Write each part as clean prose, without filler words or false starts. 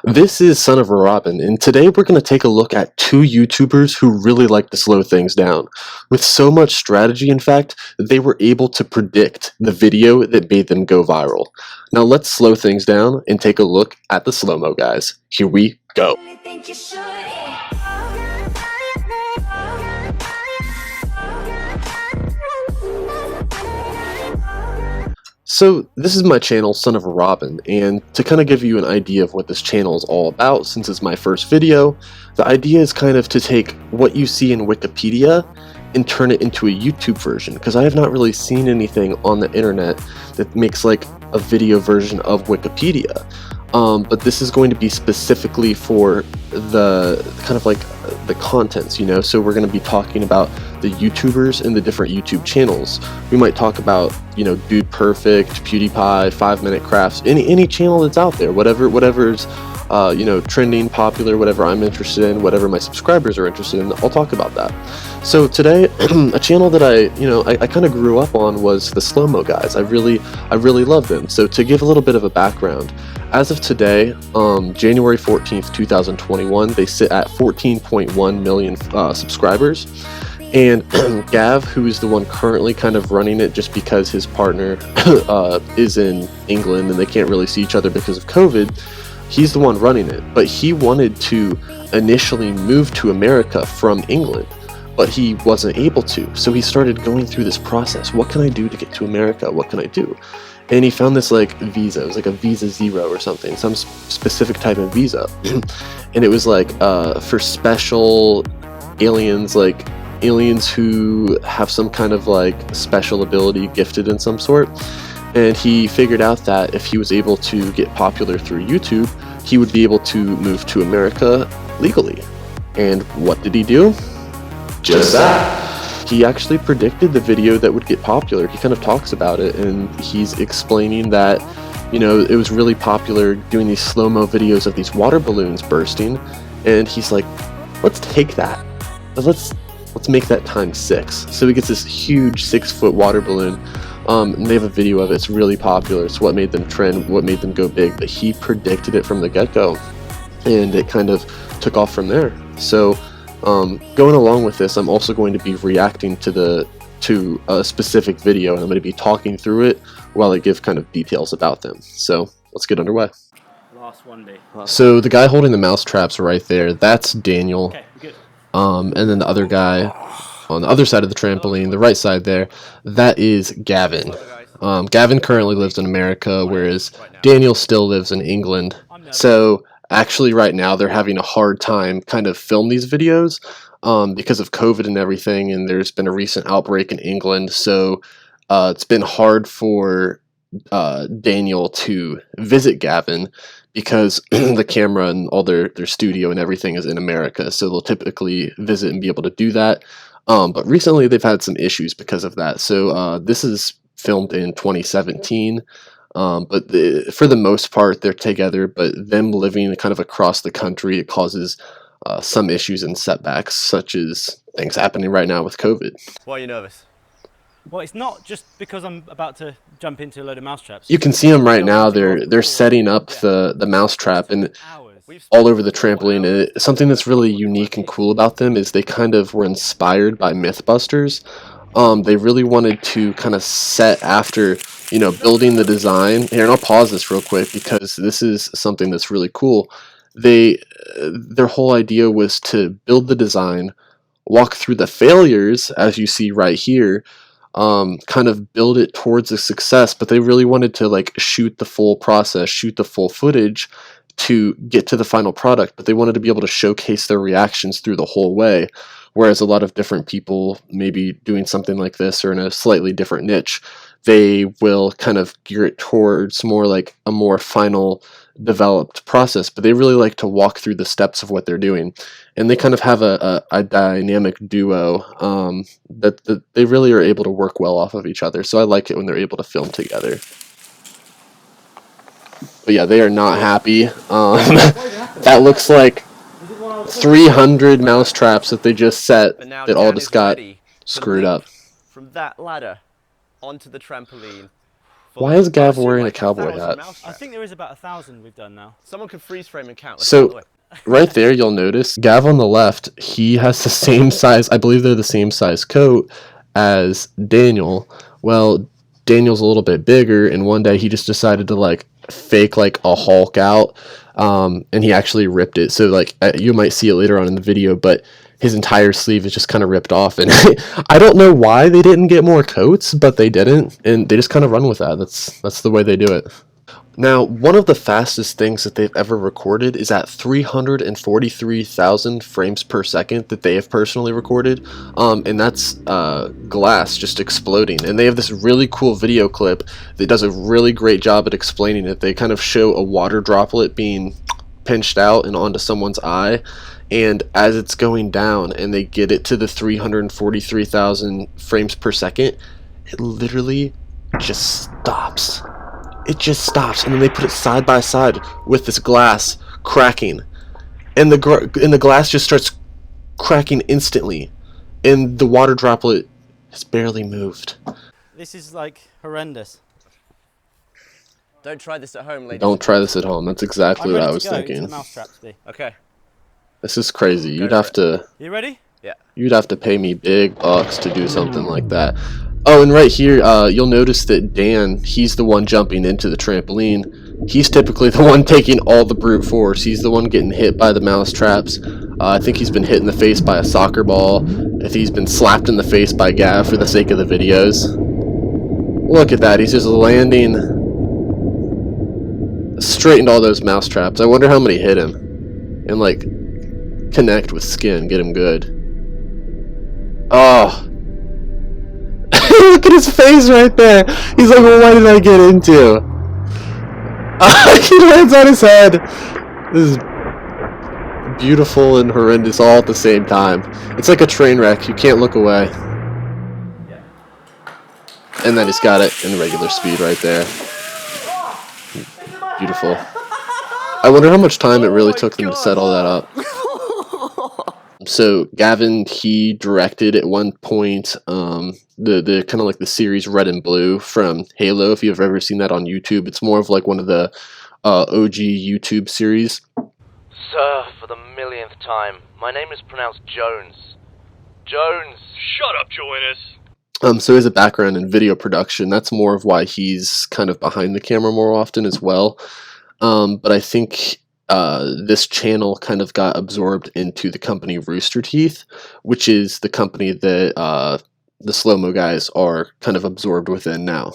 This is Son of a Robin, and today we're going to take a look at two YouTubers who really like to slow things down. With so much strategy, in fact, they were able to predict the video that made them go viral. Now let's slow things down and take a look at the slow-mo guys. Here we go. So this is my channel, Son of a Robin, and to kind of give you an idea of what this channel is all about, since it's my first video, the idea is kind of to take what you see in Wikipedia and turn it into a YouTube version, because I have not really seen anything on the internet that makes like a video version of Wikipedia. But this is going to be specifically for the kind of like the contents, you know, so we're going to be talking about the YouTubers and the different YouTube channels. We might talk about, you know, Dude Perfect, PewDiePie, 5-Minute Crafts, any channel that's out there, whatever's you know, trending, popular, whatever I'm interested in, whatever my subscribers are interested in, I'll talk about that. So today, a channel that I kind of grew up on was the slow-mo guys. I really love them. So to give a little bit of a background, as of today, January 14th, 2021, they sit at 14.1 million subscribers. And Gav, who is the one currently kind of running it just because his partner is in England and they can't really see each other because of COVID, he's the one running it. But he wanted to initially move to America from England, but he wasn't able to. So he started going through this process. What can I do to get to America? What can I do? And he found this like visa. It was like a Visa Zero or something, some specific type of visa. And it was like for special aliens, like aliens who have some kind of like special ability, gifted in some sort. And he figured out that if he was able to get popular through YouTube, he would be able to move to America legally. And what did he do? Just that. He actually predicted the video that would get popular. He kind of talks about it, and he's explaining that, you know, it was really popular doing these slow-mo videos of these water balloons bursting, and he's like, let's take that. Let's make that times 6. So he gets this huge 6-foot water balloon. And they have a video of it. It's really popular. It's what made them trend, what made them go big. But he predicted it from the get-go, and it kind of took off from there. So going along with this, I'm also going to be reacting to a specific video, and I'm going to be talking through it while I give kind of details about them. So let's get underway. Last one day. So the guy holding the mousetraps right there, that's Daniel. Okay, good. And then the other guy on the other side of the trampoline, the right side there, that is Gavin. Gavin currently lives in America, whereas Daniel still lives in England. So actually right now they're having a hard time kind of film these videos because of COVID and everything, and there's been a recent outbreak in England. So it's been hard for Daniel to visit Gavin because the camera and all their studio and everything is in America. So they'll typically visit and be able to do that. But recently they've had some issues because of that. So this is filmed in 2017, but for the most part they're together, but them living kind of across the country, it causes some issues and setbacks, such as things happening right now with COVID. Why are you nervous? Well, it's not just because I'm about to jump into a load of mousetraps. You can see them right now. They're setting up the mousetrap, and all over the trampoline. And something that's really unique and cool about them is they kind of were inspired by Mythbusters. They really wanted to kind of set after, you know, building the design. Here, and I'll pause this real quick because this is something that's really cool. Their whole idea was to build the design, walk through the failures, as you see right here, kind of build it towards a success, but they really wanted to like shoot the full process, shoot the full footage to get to the final product, but they wanted to be able to showcase their reactions through the whole way. Whereas a lot of different people maybe doing something like this or in a slightly different niche, they will kind of gear it towards more like a more final developed process, but they really like to walk through the steps of what they're doing. And they kind of have a dynamic duo that they really are able to work well off of each other. So I like it when they're able to film together. But yeah, they are not happy. That looks like 300 mousetraps that they just set that all just got screwed up. From that ladder onto the trampoline Why is Gav assume, wearing a like, cowboy 1,000 hat? mousetraps. I think there is about 1,000 we've done now. Someone could freeze frame and count. Let's have a So, look. right there, you'll notice Gav on the left, he has the same size, I believe they're the same size coat as Daniel. Well, Daniel's a little bit bigger, and one day he just decided to like fake like a Hulk out, and he actually ripped it. So like you might see it later on in the video, but his entire sleeve is just kind of ripped off, and I don't know why they didn't get more coats, but they didn't, and they just kind of run with that. That's the way they do it. Now, one of the fastest things that they've ever recorded is at 343,000 frames per second that they have personally recorded, and that's glass just exploding. And they have this really cool video clip that does a really great job at explaining it. They kind of show a water droplet being pinched out and onto someone's eye, and as it's going down and they get it to the 343,000 frames per second, it literally just stops. It just stops, and then they put it side by side with this glass cracking, and the glass just starts cracking instantly, and the water droplet has barely moved. This is like horrendous. Don't try this at home, ladies. Don't try this at home. That's exactly I'm what ready I was to go thinking. to the Mousetrap, Steve. Okay. This is crazy. You'd for have it. to You ready? Yeah. you'd have to pay me big bucks to do something like that. Oh, and right here, you'll notice that Dan, he's the one jumping into the trampoline. He's typically the one taking all the brute force. He's the one getting hit by the mouse traps. I think he's been hit in the face by a soccer ball. If he's been slapped in the face by Gav for the sake of the videos. Look at that. He's just landing straight into all those mouse traps. I wonder how many hit him. And, like, connect with skin. Get him good. Oh. Look at his face right there. He's like, well, what did I get into? He lands on his head. This is beautiful and horrendous all at the same time. It's like a train wreck. You can't look away. And then he's got it in regular speed right there. Beautiful. I wonder how much time it really took them to set all that up. So Gavin, he directed at one point the kind of like the series Red and Blue from Halo. If you've ever seen that on YouTube, it's more of like one of the OG YouTube series. Sir, for the millionth time, my name is pronounced Jones. Jones! Shut up, Joannis! So he has a background in video production. That's more of why he's kind of behind the camera more often as well. But I think this channel kind of got absorbed into the company Rooster Teeth, which is the company that the slow-mo guys are kind of absorbed within now.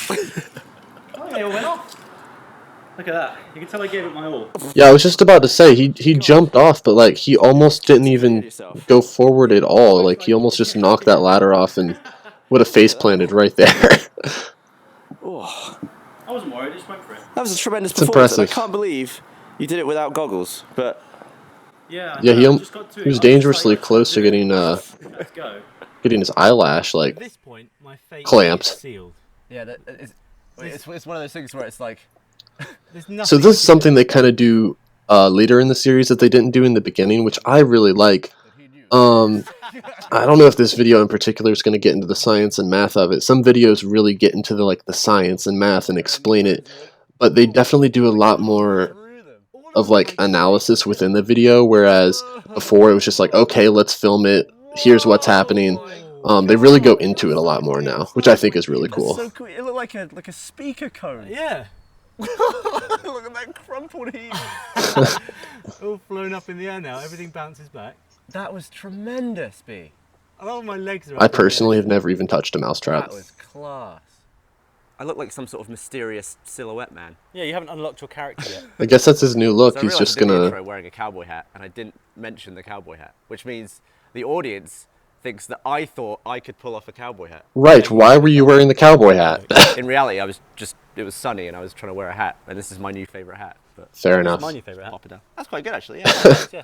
Oh, it went off. Look at that. You can tell I gave it my all. Yeah, I was just about to say, he jumped off, but like he almost didn't even go forward at all. Like he almost just knocked that ladder off and would have face planted right there. Oh, I wasn't worried, I just went for it. that was a tremendous It's performance. And I impressive. can't believe you did it without goggles. But Yeah, Yeah, I just got to he was it. I dangerously just like, close to getting let's go. getting his eyelash like At this point, my fate clamped. is sealed. Yeah, it's one of those things where it's like... There's nothing So this is something they kind of do later in the series that they didn't do in the beginning, which I really like. I don't know if this video in particular is going to get into the science and math of it. Some videos really get into the like the science and math and explain it, but they definitely do a lot more of like analysis within the video, whereas before it was just like, okay, let's film it. Here's what's happening. They really go into it a lot more now, which I think is really cool. So cool. It looked like a speaker cone. Yeah. Look at that crumpled heap. All flown up in the air now, everything bounces back. That was tremendous, B. I love my legs are I up in the personally air. have never even touched a mousetrap. That was class. I look like some sort of mysterious silhouette man. Yeah, you haven't unlocked your character yet. I guess that's his new look. So I He's realised just I did the gonna. intro wearing a cowboy hat, and I didn't mention the cowboy hat, which means the audience thinks that I thought I could pull off a cowboy hat. Right, why were you wearing the cowboy hat? In reality, it was sunny, and I was trying to wear a hat, and this is my new favourite hat. But Fair That's enough. my new favourite hat. pop it down. That's quite good, actually. Yeah. Yeah.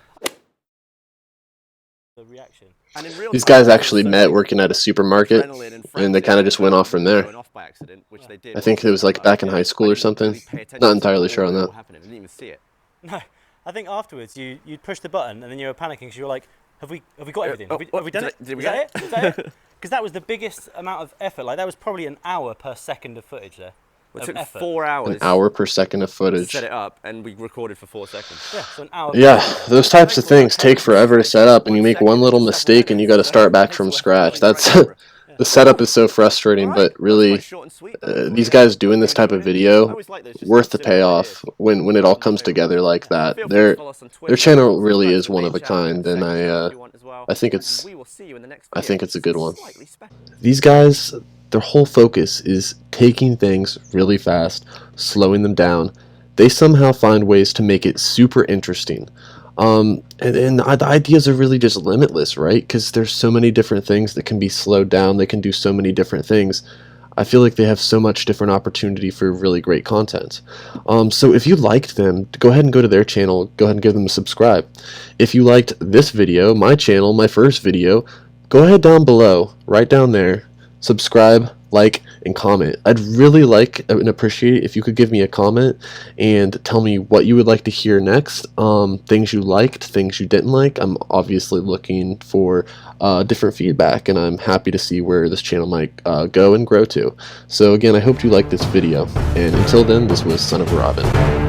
The reaction. And in real These time, guys I actually also met working at a supermarket, adrenaline and and they kind of just went off from there. going off by accident, which they did. I think it was like back in high school or something. Not entirely sure on that. I didn't even see it. No, I think afterwards you'd push the button and then you were panicking because you were like, have we got everything? oh, Have we done did it? did we Is get that it? Is that it? because that was the biggest amount of effort. Like that was probably an hour per second of footage there. It of took effort. 4 hours. An hour per second of to footage. set it up, and we recorded for 4 seconds. Yeah, so an hour. Yeah, those types of things take forever to set up, and you make one little mistake and you got to start back from scratch. That's the setup is so frustrating, but really, these guys doing this type of video, worth the payoff when it all comes together like that. Their channel really is one of a kind, and I think it's a good one. These guys, their whole focus is taking things really fast, slowing them down. They somehow find ways to make it super interesting. And the ideas are really just limitless, right? Because there's so many different things that can be slowed down. They can do so many different things. I feel like they have so much different opportunity for really great content. So if you liked them, go ahead and go to their channel. Go ahead and give them a subscribe. If you liked this video, my channel, my first video, go ahead down below, right down there, subscribe, like, and comment. I'd really like and appreciate it if you could give me a comment and tell me what you would like to hear next, things you liked, things you didn't like. I'm obviously looking for different feedback, and I'm happy to see where this channel might go and grow to. So again, I hope you liked this video, and until then, this was Son of Robin.